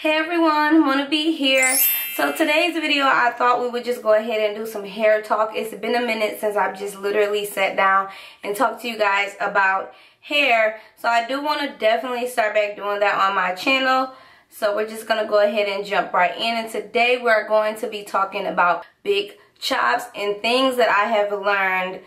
Hey everyone, wanna be here. So today's video, I thought we would just go ahead and do some hair talk. It's been a minute since I've just literally sat down and talked to you guys about hair. So I do want to definitely start back doing that on my channel. So we're just gonna go ahead and jump right in. And today we're going to be talking about big chops and things that I have learned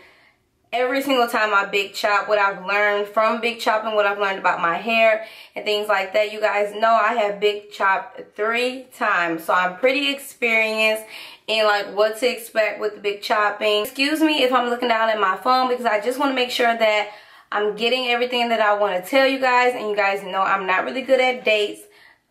every single time I big chop, what I've learned from big chopping, what I've learned about my hair and things like that. You guys know I have big chopped 3 times, so I'm pretty experienced in like what to expect with the big chopping. Excuse me if I'm looking down at my phone because I just want to make sure that I'm getting everything that I want to tell you guys, and you guys know I'm not really good at dates,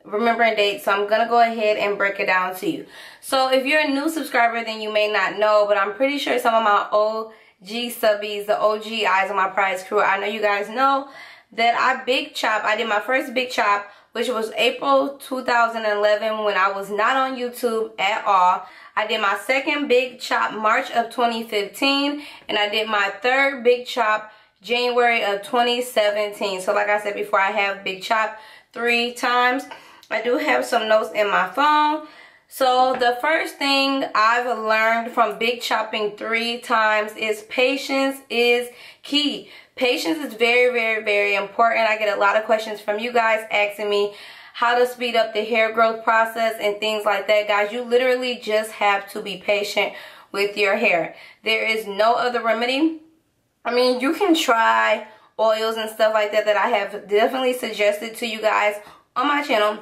remembering dates, so I'm gonna go ahead and break it down to you. So if you're a new subscriber, then you may not know, but I'm pretty sure some of my OG subbies, the OG eyes on my prize crew, I know you guys know that I big chop. I did my first big chop, which was April 2011 when I was not on YouTube at all. I did my second big chop March of 2015, and I did my third big chop January of 2017. So like I said before, I have big chop 3 times. I do have some notes in my phone. So the first thing I've learned from big chopping 3 times is patience is key. Patience is very, very, very important. I get a lot of questions from you guys asking me how to speed up the hair growth process and things like that. Guys, you literally just have to be patient with your hair. There is no other remedy. I mean, you can try oils and stuff like that I have definitely suggested to you guys on my channel.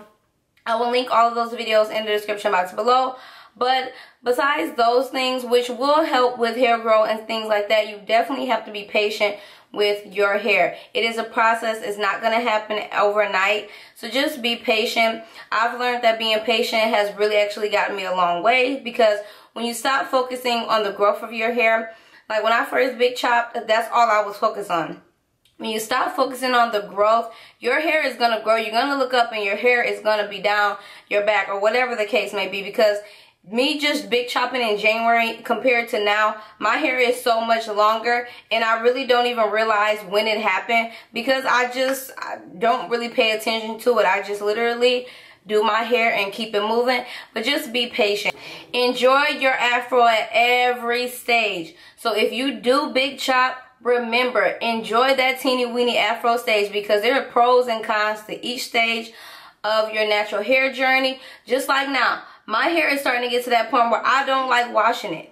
I will link all of those videos in the description box below. But besides those things, which will help with hair growth and things like that, you definitely have to be patient with your hair. It is a process. It's not going to happen overnight. So just be patient. I've learned that being patient has really actually gotten me a long way, because when you stop focusing on the growth of your hair, like when I first big chopped, that's all I was focused on. When you stop focusing on the growth, your hair is going to grow. You're going to look up and your hair is going to be down your back, or whatever the case may be. Because me just big chopping in January compared to now, my hair is so much longer, and I really don't even realize when it happened, because I don't really pay attention to it. I just literally do my hair and keep it moving. But just be patient. Enjoy your afro at every stage. So if you do big chop, remember, enjoy that teeny weeny afro stage, because there are pros and cons to each stage of your natural hair journey. Just like now, my hair is starting to get to that point where I don't like washing it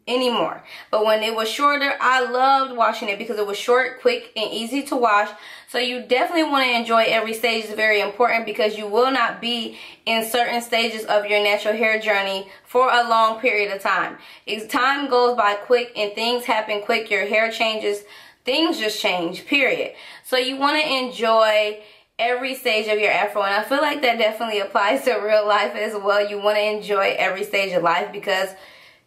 anymore. But when it was shorter, I loved washing it because it was short, quick, and easy to wash. So you definitely want to enjoy every stage. It's very important, because you will not be in certain stages of your natural hair journey for a long period of time. As time goes by quick and things happen quick, your hair changes, things just change, period. So you want to enjoy every stage of your afro, and I feel like that definitely applies to real life as well. You want to enjoy every stage of life, because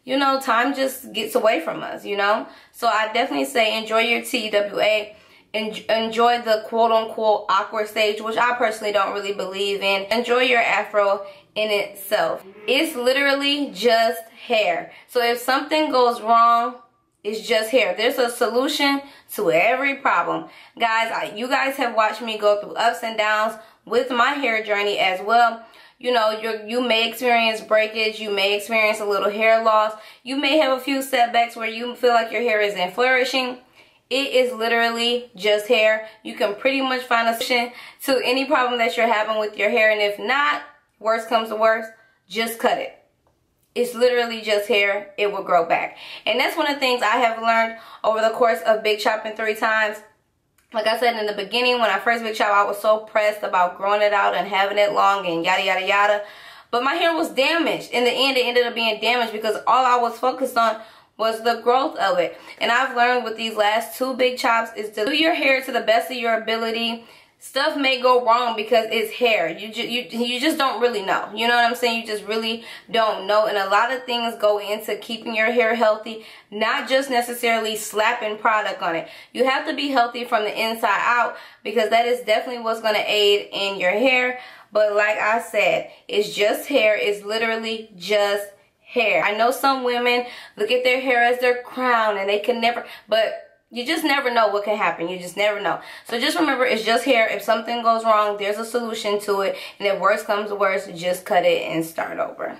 you know, time just gets away from us, you know. So I definitely say enjoy your TWA, enjoy the quote-unquote awkward stage, which I personally don't really believe in. Enjoy your afro in itself. It's literally just hair. So if something goes wrong, it's just hair. There's a solution to every problem. Guys, you guys have watched me go through ups and downs with my hair journey as well. You know, you may experience breakage, you may experience a little hair loss, you may have a few setbacks where you feel like your hair isn't flourishing. It is literally just hair. You can pretty much find a solution to any problem that you're having with your hair, and if not, worst comes to worst, just cut it. It's literally just hair. It will grow back. And that's one of the things I have learned over the course of big chopping 3 times. Like I said in the beginning, when I first big chop, I was so pressed about growing it out and having it long and yada yada yada. But my hair was damaged. In the end, it ended up being damaged because all I was focused on was the growth of it. And I've learned with these last 2 big chops is to do your hair to the best of your ability. Stuff may go wrong because it's hair. You just don't really know. You know what I'm saying? You just really don't know. And a lot of things go into keeping your hair healthy, not just necessarily slapping product on it. You have to be healthy from the inside out, because that is definitely what's going to aid in your hair. But like I said, it's just hair. It's literally just hair. I know some women look at their hair as their crown and they can never, but You just never know what can happen. You just never know. So just remember, it's just hair. If something goes wrong, there's a solution to it. And if worse comes to worse, just cut it and start over.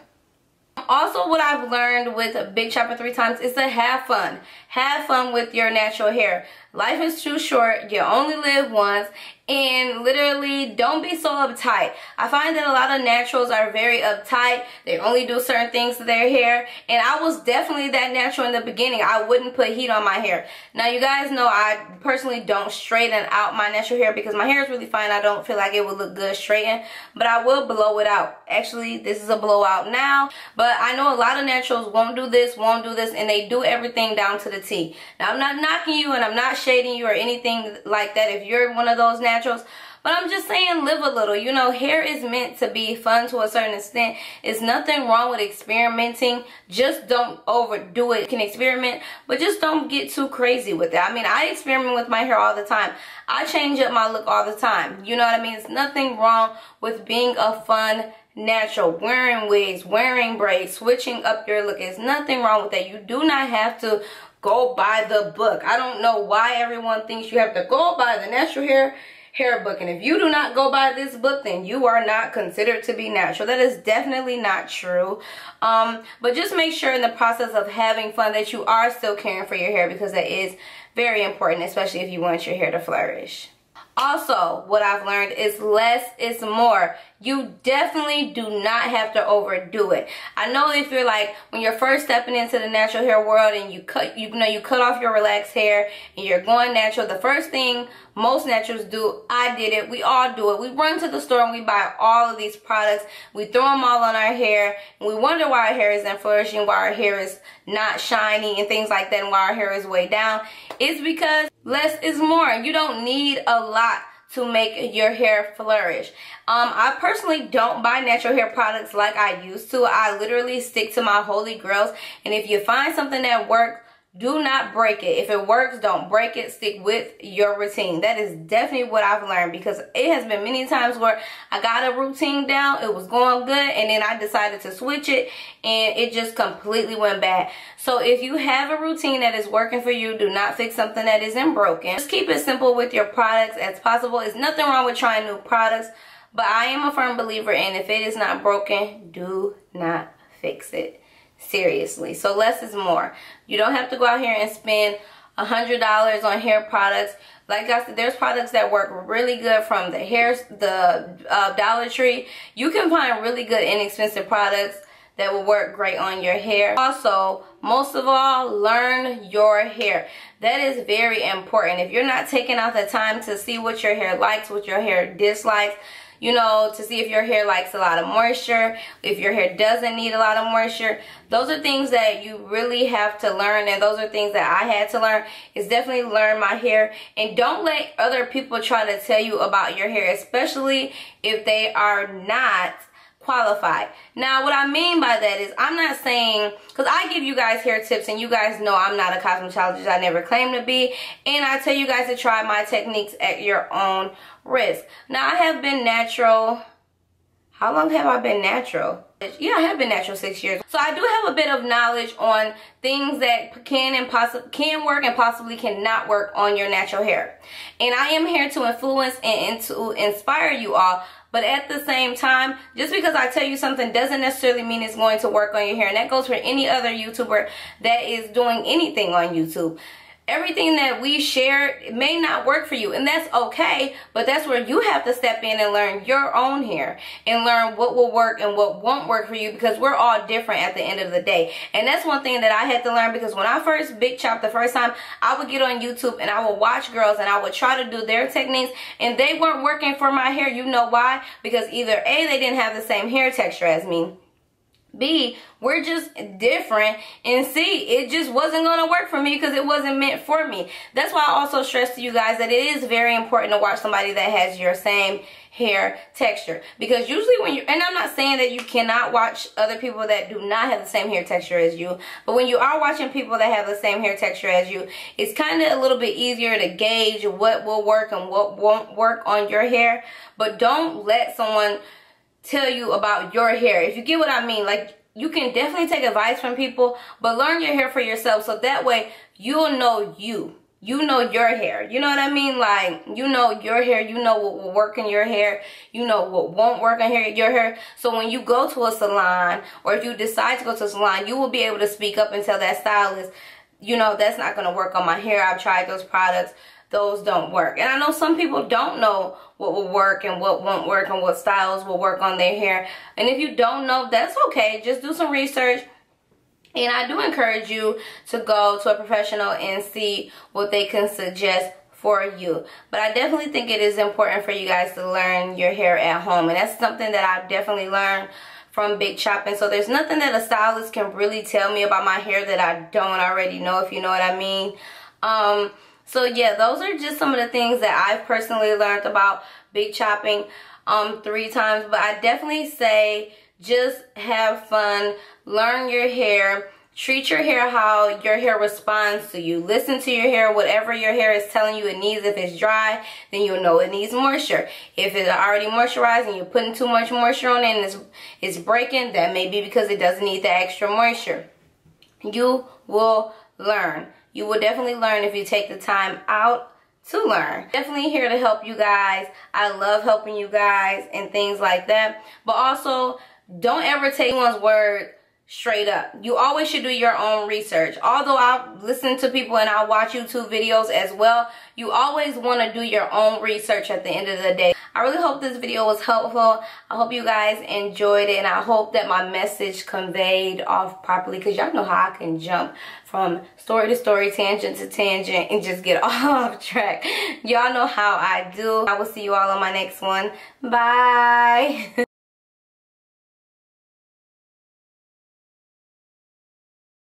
Also, what I've learned with Big Chopper 3 times is to have fun. Have fun with your natural hair. Life is too short. You only live once. And literally, don't be so uptight. I find that a lot of naturals are very uptight. They only do certain things to their hair. And I was definitely that natural in the beginning. I wouldn't put heat on my hair. Now, you guys know I personally don't straighten out my natural hair because my hair is really fine. I don't feel like it would look good straightened. But I will blow it out. Actually, this is a blowout now. But I know a lot of naturals won't do this, and they do everything down to the T. Now, I'm not knocking you and I'm not shading you or anything like that if you're one of those naturals. But I'm just saying, live a little. You know, hair is meant to be fun to a certain extent. There's nothing wrong with experimenting. Just don't overdo it. You can experiment, but just don't get too crazy with it. I mean, I experiment with my hair all the time. I change up my look all the time. You know what I mean? There's nothing wrong with being a fun natural, wearing wigs, wearing braids, switching up your look. There's nothing wrong with that. You do not have to go by the book. I don't know why everyone thinks you have to go by the natural hair book, and if you do not go by this book, then you are not considered to be natural. That is definitely not true. But just make sure in the process of having fun that you are still caring for your hair, because that is very important, especially if you want your hair to flourish. Also, what I've learned is less is more. You definitely do not have to overdo it. I know if you're like, when you're first stepping into the natural hair world and you cut off your relaxed hair and you're going natural, the first thing most naturals do, I did it, we all do it. We run to the store and we buy all of these products. We throw them all on our hair and we wonder why our hair isn't flourishing, why our hair is not shiny and things like that, and why our hair is way down. It's because less is more. You don't need a lot to make your hair flourish. I personally don't buy natural hair products like I used to. I literally stick to my holy grails, and if you find something that works, do not break it. If it works, don't break it. Stick with your routine. That is definitely what I've learned, because it has been many times where I got a routine down, it was going good, and then I decided to switch it and it just completely went bad. So if you have a routine that is working for you, do not fix something that isn't broken. Just keep it simple with your products as possible. There's nothing wrong with trying new products, but I am a firm believer in, if it is not broken, do not fix it. Seriously. So less is more. You don't have to go out here and spend $100 on hair products. Like I said, there's products that work really good from the Dollar Tree. You can find really good inexpensive products that will work great on your hair. Also, most of all, learn your hair. That is very important. If you're not taking out the time to see what your hair likes, what your hair dislikes, you know, to see if your hair likes a lot of moisture, if your hair doesn't need a lot of moisture. Those are things that you really have to learn, and those are things that I had to learn, is definitely learn my hair. And don't let other people try to tell you about your hair, especially if they are not qualified. Now, what I mean by that is, I'm not saying, because I give you guys hair tips and you guys know I'm not a cosmetologist, I never claim to be, and I tell you guys to try my techniques at your own risk. Now, I have been natural. How long have I been natural? Yeah, I have been natural 6 years. So I do have a bit of knowledge on things that can work and possibly cannot work on your natural hair. And I am here to influence and to inspire you all. But at the same time, just because I tell you something doesn't necessarily mean it's going to work on your hair. And that goes for any other YouTuber that is doing anything on YouTube. Everything that we share may not work for you, and that's okay, but that's where you have to step in and learn your own hair and learn what will work and what won't work for you, because we're all different at the end of the day. And that's one thing that I had to learn, because when I first big chopped the first time, I would get on YouTube and I would watch girls and I would try to do their techniques, and they weren't working for my hair. You know why? Because either A, they didn't have the same hair texture as me, B, we're just different, and C, it just wasn't going to work for me because it wasn't meant for me. That's why I also stress to you guys that it is very important to watch somebody that has your same hair texture, because usually when you, and I'm not saying that you cannot watch other people that do not have the same hair texture as you, but when you are watching people that have the same hair texture as you, it's kind of a little bit easier to gauge what will work and what won't work on your hair. But don't let someone tell you about your hair, if you get what I mean. Like, you can definitely take advice from people, but learn your hair for yourself, so that way you'll know you. you know your hair. You know what I mean? Like, you know your hair. You know what will work in your hair. You know what won't work in your hair. So when you go to a salon, or if you decide to go to a salon, you will be able to speak up and tell that stylist, you know, that's not going to work on my hair. I've tried those products. Those don't work. And I know some people don't know what will work and what won't work and what styles will work on their hair. And if you don't know, that's okay. Just do some research. And I do encourage you to go to a professional and see what they can suggest for you. But I definitely think it is important for you guys to learn your hair at home. And that's something that I've definitely learned from big chopping. So there's nothing that a stylist can really tell me about my hair that I don't already know, if you know what I mean. So yeah, those are just some of the things that I've personally learned about big chopping 3 times. But I definitely say just have fun, learn your hair, treat your hair how your hair responds to you. Listen to your hair, whatever your hair is telling you it needs. If it's dry, then you'll know it needs moisture. If it's already moisturized and you're putting too much moisture on it and it's breaking, that may be because it doesn't need the extra moisture. You will learn. You will definitely learn if you take the time out to learn. Definitely here to help you guys. I love helping you guys and things like that. But also, don't ever take anyone's word straight up. You always should do your own research. Although I listen to people and I watch YouTube videos as well, you always want to do your own research at the end of the day. I really hope this video was helpful. I hope you guys enjoyed it, and I hope that my message conveyed off properly, because y'all know how I can jump from story to story, tangent to tangent, and just get off track. Y'all know how I do. I will see you all on my next one. Bye.